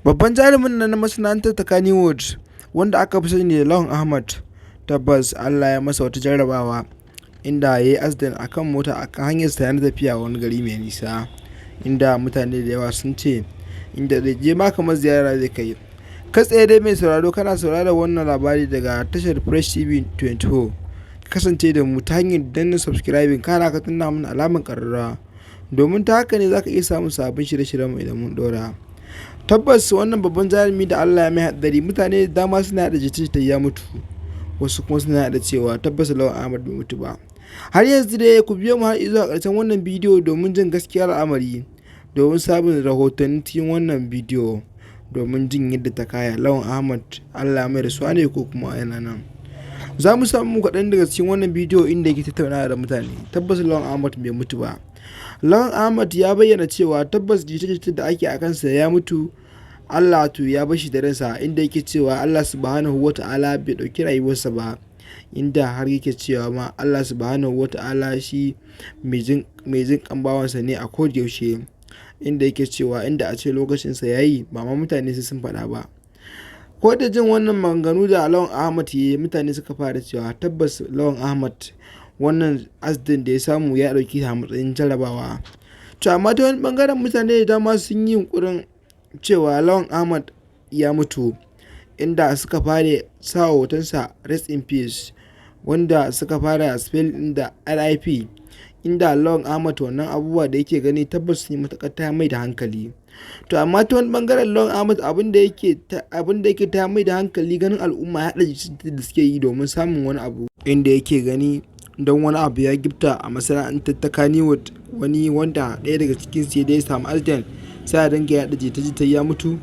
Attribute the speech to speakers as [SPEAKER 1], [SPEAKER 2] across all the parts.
[SPEAKER 1] Babban jarumin nan na masana'antar ta kannywood wanda aka fi sani da Lawan Ahmad, tabbas Allah ya masa wata jarrabawa inda ya yi accident a kan mota a kan hanyarsa na tafiya wani gari mai nisa, inda mutane da yawa sun ce inda zai je ma kamar ziyara zai kai. Kai tsaye dai mai sauraro, kana sauraron wannan labari daga tashar Fresh TV 24. Kasance da mu ta hanyar danna subscribing, kana ka tunna mana alamar ƙararrawa, domin ta haka ne za ka iya samun sabbin shirye-shiryen mu idan mun ɗora. Tabbas wannan babban jarumi da Allah ya mai haɗari, mutane da dama suna da jita ya mutu, wasu kuma suna da cewa tabbas Lawan Ahmad bai mutu ba. Har yanzu dai ku biyo mu har zuwa ƙarshen wannan bidiyo domin jin gaskiyar al'amari, domin sabon rahotanni cikin wannan bidiyo, domin jin yadda ta kaya. Lawan Ahmad Allah mai rasuwa ne ko kuma yana nan? Za mu samu kaɗan daga cikin wannan bidiyo inda yake tattaunawa da mutane. Tabbas Lawan Ahmad bai mutu ba. Lawan Ahmad ya bayyana cewa tabbas jita-jita da ake a kansa ya mutu, Allah to ya bashi da ransa, inda yake cewa Allah subhanahu wata'ala bai ɗauki rayuwarsa ba, inda har yake cewa ma Allah subhanahu wata'ala shi mai jin bawansa ne a kodayaushe, inda yake cewa inda a ce lokacinsa ya yi ba ma mutane sun faɗa ba. Ko da jin wannan maganganu da Lawan Ahmad ya yi, mutane suka fara cewa tabbas Lawan Ahmad wannan accident da ya samu ya ɗauki a matsayin jarabawa. To amma ta wani ɓangaren mutane da dama sun yi yunƙurin cewa Lawan Ahmad ya mutu, inda suka fara sa hotonsa rest in peace, wanda suka fara spelling da RIP, inda Lawan Ahmad wannan abubuwa da yake gani tabbas sun yi matuƙar ta mai da hankali. To amma ta wani ɓangaren Lawan Ahmad abin da yake ta mai da hankali, ganin al'umma ya haɗa da suke yi domin samun wani abu, inda yake gani don wani abu ya gifta a masana'antar ta kannywood, wani wanda ɗaya daga cikin su da ya samu accident sai a dinga yaɗa jita-jita ya mutu.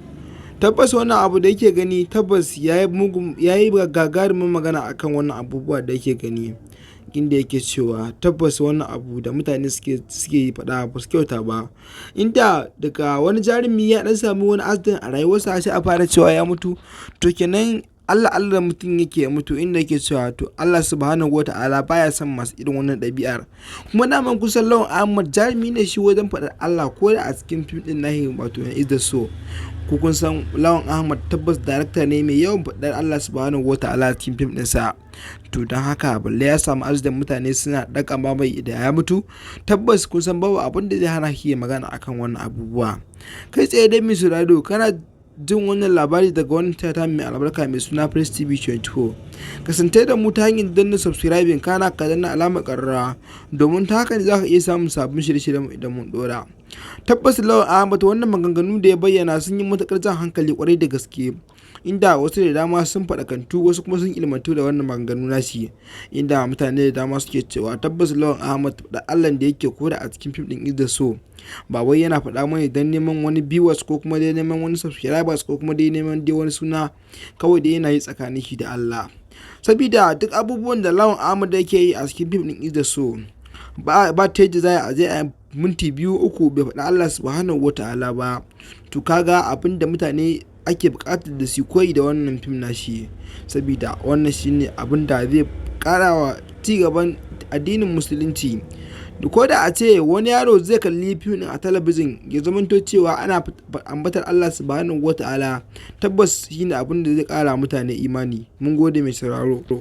[SPEAKER 1] Tabbas wannan abu da yake gani tabbas ya yi gagarumin magana akan wannan abubuwa da yake gani, inda yake cewa tabbas wannan abu da mutane suke faɗa ba su kyauta ba, inda daga wani jarumi ya ɗan sami wani accident a rayuwarsa sai a fara cewa ya mutu. To kenan Allah mutum yake mutu, inda yake cewa to Allah subhanahu wata'ala baya son masu irin wannan ɗabi'ar. Kuma daman kusan Lawan Ahmad jarumi ne shi wajen faɗar Allah, ko da a cikin fim ɗin nahi wato is da so. Ku kun san Lawan Ahmad tabbas darakta ne mai yawan faɗar Allah subhanahu wata'ala cikin fim ɗinsa. To don haka balle ya samu arzikin mutane suna ɗaga mai da ya mutu, tabbas kun san babu abin da zai hana shi magana akan wannan abubuwa. Kai tsaye dai mai sauraro, kana jin wannan labari daga wani tata mai albarka mai suna Fresh TV 24. Kasance da mu ta hanyar danna subscribing, kana ka danna alamar ƙararrawa, domin ta haka ne za ka iya samun sabbin shirye-shiryen idan mun ɗora. Tabbas Lawan Ahmad wannan maganganu da ya bayyana sun yi matuƙar jan hankali kwarai da gaske, inda wasu da dama sun faɗakantu, wasu kuma sun ilmantu da wannan maganganu nashi, inda mutane da dama suke cewa tabbas Lawan Ahmad da Allah da yake koda a cikin fim ɗin is da so, ba wai yana faɗa mai don neman wani viewers ko kuma dai neman wani subscribers ko kuma dai neman dai wani suna, kawai dai yana yi tsakanin shi da Allah. Sabida duk abubuwan da Lawan Ahmad yake yi a cikin fim ɗin is da so, ba ta yadda za a je a minti 2-3 bai faɗa Allah subhanahu wata'ala ba. To kaga abin da mutane ake buƙatar da su koyi da wannan fim nashi, sabida wannan shine abin da zai ƙarawa ci gaban addinin musulunci. Ko da a ce wani yaro zai kalli fim a talabijin ya zamanto cewa ana ambatar Allah subhanahu wata'ala, tabbas shine abin da zai ƙara mutane imani. Mun gode mai sauraro.